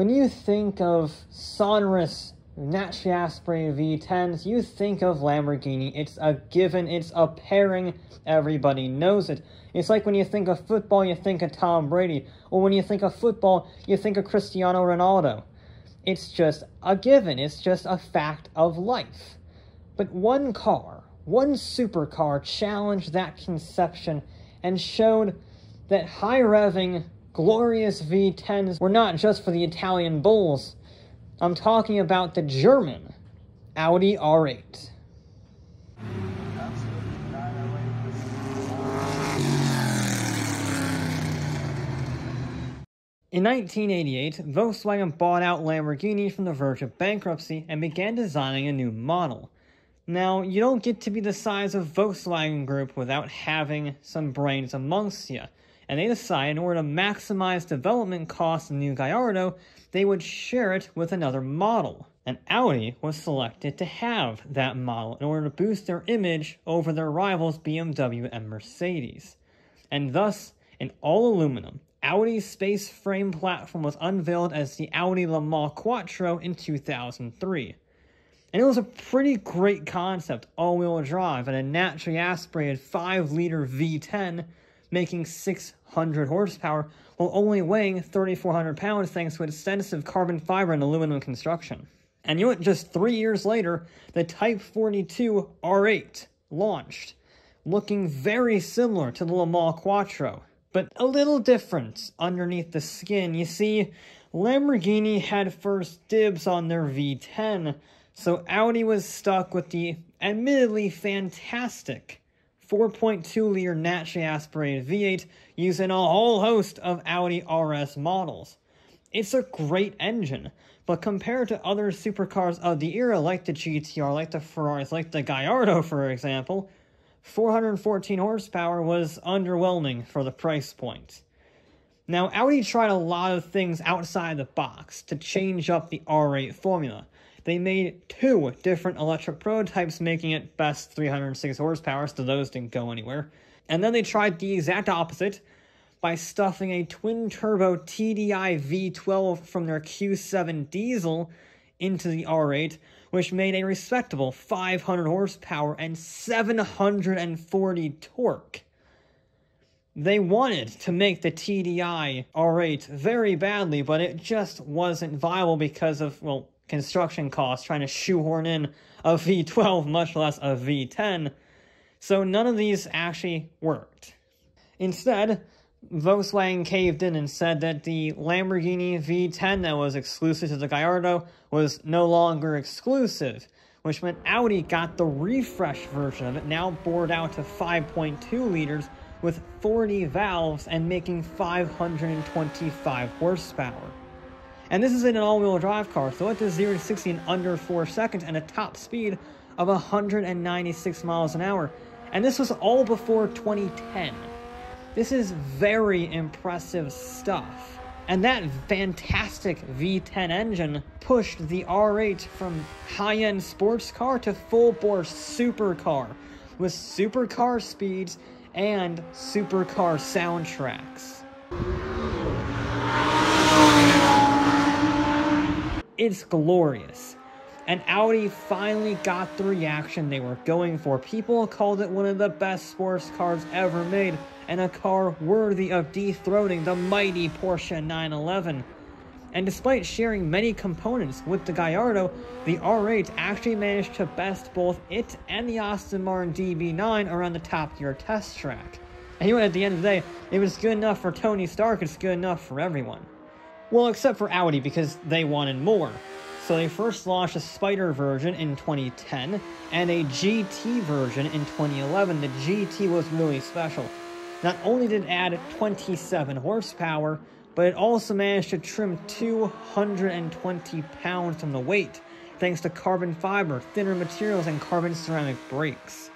When you think of sonorous, naturally aspirated V10s, you think of Lamborghini. It's a given, it's a pairing, everybody knows it. It's like when you think of football, you think of Tom Brady, or when you think of football, you think of Cristiano Ronaldo. It's just a given, it's just a fact of life. But one car, one supercar challenged that conception and showed that high-revving, glorious V10s were not just for the Italian bulls. I'm talking about the German Audi R8. In 1988, Volkswagen bought out Lamborghini from the verge of bankruptcy and began designing a new model. Now, you don't get to be the size of Volkswagen Group without having some brains amongst you, and they decided in order to maximize development costs in the new Gallardo, they would share it with another model. And Audi was selected to have that model in order to boost their image over their rivals BMW and Mercedes. And thus, in all aluminum, Audi's space frame platform was unveiled as the Audi Le Mans Quattro in 2003. And it was a pretty great concept, all-wheel drive, and a naturally aspirated 5-liter V10, making 600 horsepower, while only weighing 3,400 pounds thanks to extensive carbon fiber and aluminum construction. And you know what, just 3 years later, the Type 42 R8 launched, looking very similar to the Le Mans Quattro, but a little different underneath the skin. You see, Lamborghini had first dibs on their V10, so Audi was stuck with the admittedly fantastic 4.2-liter naturally aspirated V8 used in a whole host of Audi RS models. It's a great engine, but compared to other supercars of the era like the GTR, like the Ferraris, like the Gallardo for example, 414 horsepower was underwhelming for the price point. Now, Audi tried a lot of things outside the box to change up the R8 formula. They made 2 different electric prototypes, making it best 306 horsepower, so those didn't go anywhere. And then they tried the exact opposite by stuffing a twin-turbo TDI V12 from their Q7 diesel into the R8, which made a respectable 500 horsepower and 740 torque. They wanted to make the TDI R8 very badly, but it just wasn't viable because of, well, construction costs, trying to shoehorn in a V12, much less a V10, so none of these actually worked. Instead, Volkswagen caved in and said that the Lamborghini V10 that was exclusive to the Gallardo was no longer exclusive, which meant Audi got the refresh version of it, now bored out to 5.2 liters with 40 valves and making 525 horsepower. And this is in an all-wheel drive car, so it does 0 to 60 in under 4 seconds and a top speed of 196 miles an hour. And this was all before 2010. This is very impressive stuff. And that fantastic V10 engine pushed the R8 from high-end sports car to full-bore supercar, with supercar speeds and supercar soundtracks. It's glorious, and Audi finally got the reaction they were going for. People called it one of the best sports cars ever made, and a car worthy of dethroning the mighty Porsche 911. And despite sharing many components with the Gallardo, the R8 actually managed to best both it and the Aston Martin DB9 around the Top Gear test track. And you know, at the end of the day, if it's good enough for Tony Stark, it's good enough for everyone. Well, except for Audi, because they wanted more. So they first launched a Spider version in 2010, and a GT version in 2011. The GT was really special. Not only did it add 27 horsepower, but it also managed to trim 220 pounds from the weight, thanks to carbon fiber, thinner materials, and carbon ceramic brakes.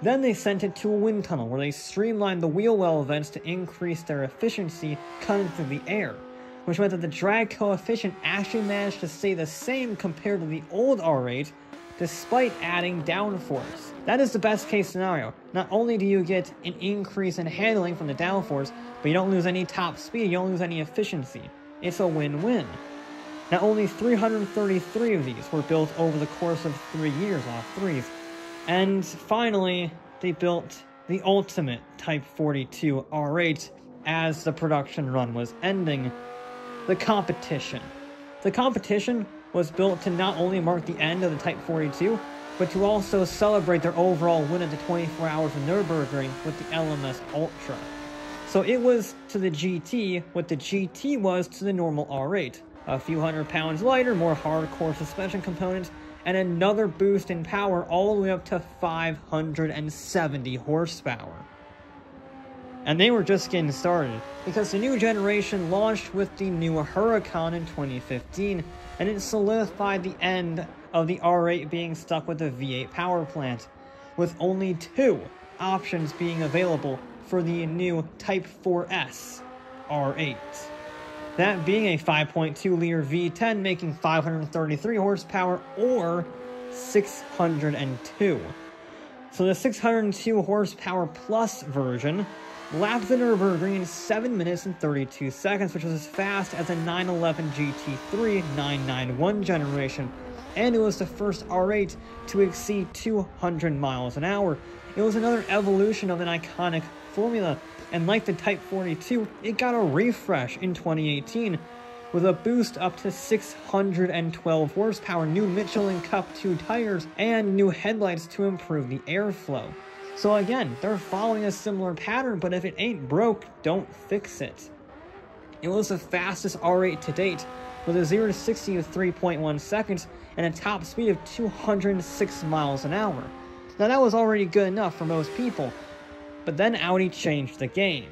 Then they sent it to a wind tunnel, where they streamlined the wheel well vents to increase their efficiency cutting through the air, which meant that the drag coefficient actually managed to stay the same compared to the old R8, despite adding downforce. That is the best case scenario. Not only do you get an increase in handling from the downforce, but you don't lose any top speed, you don't lose any efficiency. It's a win-win. Now, only 333 of these were built over the course of 3 years off threes. And finally, they built the ultimate Type 42 R8 as the production run was ending. The competition. The competition was built to not only mark the end of the Type 42, but to also celebrate their overall win at the 24 Hours of Nürburgring with the LMS Ultra. So it was to the GT what the GT was to the normal R8. A few hundred pounds lighter, more hardcore suspension components, and another boost in power all the way up to 570 horsepower. And they were just getting started, because the new generation launched with the new Huracan in 2015, and it solidified the end of the R8 being stuck with a V8 power plant, with only 2 options being available for the new Type 4S R8. That being a 5.2-liter V10 making 533 horsepower or 602. So the 602 horsepower plus version lapped the Nürburgring in 7 minutes and 32 seconds, which was as fast as a 911 GT3 991 generation, and it was the first R8 to exceed 200 miles an hour. It was another evolution of an iconic formula, and like the Type 42, it got a refresh in 2018 with a boost up to 612 horsepower, new Michelin Cup 2 tires, and new headlights to improve the airflow. So again, they're following a similar pattern, but if it ain't broke, don't fix it. It was the fastest R8 to date, with a 0 to 60 of 3.1 seconds and a top speed of 206 miles an hour. Now that was already good enough for most people, but then Audi changed the game.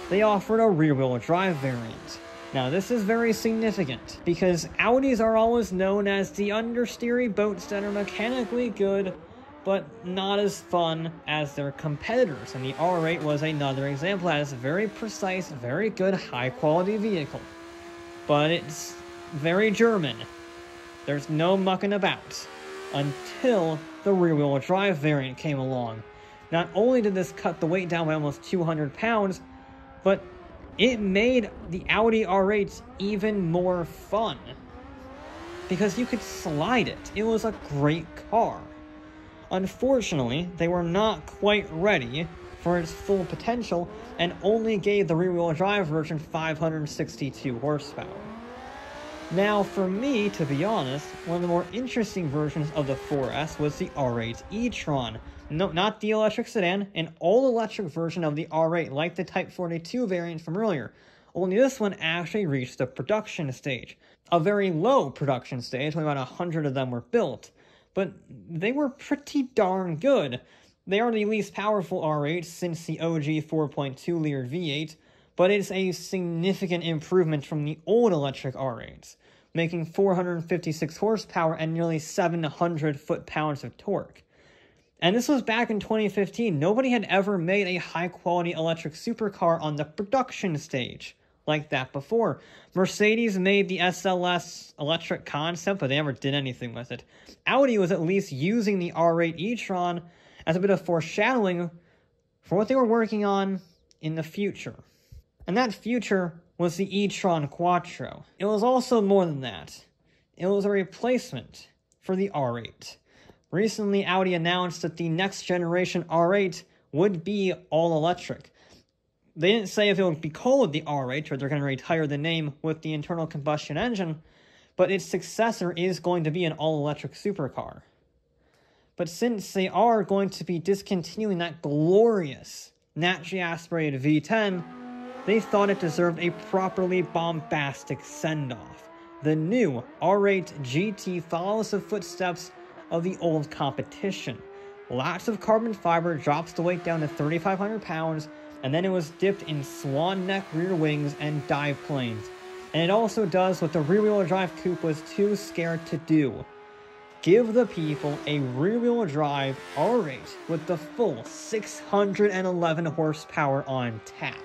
They offered a rear-wheel drive variant. Now this is very significant, because Audis are always known as the understeery boats that are mechanically good, but not as fun as their competitors, and the R8 was another example. That is a very precise, very good, high-quality vehicle. But it's very German. There's no mucking about. Until the rear-wheel drive variant came along. Not only did this cut the weight down by almost 200 pounds, but it made the Audi R8 even more fun. Because you could slide it. It was a great car. Unfortunately, they were not quite ready for its full potential and only gave the rear-wheel drive version 562 horsepower. Now, for me, to be honest, one of the more interesting versions of the 4S was the R8 E-Tron. No, not the electric sedan, an all-electric version of the R8 like the Type 42 variant from earlier, only this one actually reached the production stage. A very low production stage, only about 100 of them were built. But they were pretty darn good. They are the least powerful R8 since the OG 4.2-liter V8, but it's a significant improvement from the old electric R8s, making 456 horsepower and nearly 700 foot-pounds of torque. And this was back in 2015. Nobody had ever made a high-quality electric supercar on the production stage like that before. Mercedes made the SLS electric concept, but they never did anything with it. Audi was at least using the R8 e-tron as a bit of foreshadowing for what they were working on in the future. And that future was the e-tron Quattro. It was also more than that. It was a replacement for the R8. Recently, Audi announced that the next generation R8 would be all-electric. They didn't say if it would be called the R8 or they're going to retire the name with the internal combustion engine, but its successor is going to be an all-electric supercar. But since they are going to be discontinuing that glorious, naturally aspirated V10, they thought it deserved a properly bombastic send-off. The new R8 GT follows the footsteps of the old competition. Lots of carbon fiber, drops the weight down to 3,500 pounds, and then it was dipped in swan neck rear wings and dive planes. And it also does what the rear-wheel drive coupe was too scared to do. Give the people a rear-wheel drive R8 with the full 611 horsepower on tap.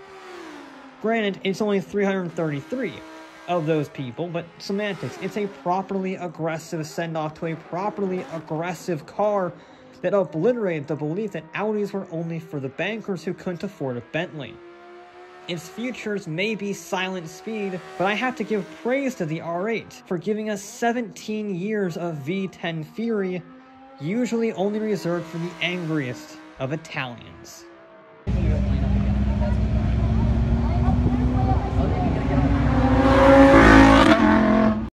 Granted, it's only 333 of those people, but semantics. It's a properly aggressive send-off to a properly aggressive car that obliterated the belief that Audis were only for the bankers who couldn't afford a Bentley. Its futures may be silent speed, but I have to give praise to the R8 for giving us 17 years of V10 fury, usually only reserved for the angriest of Italians.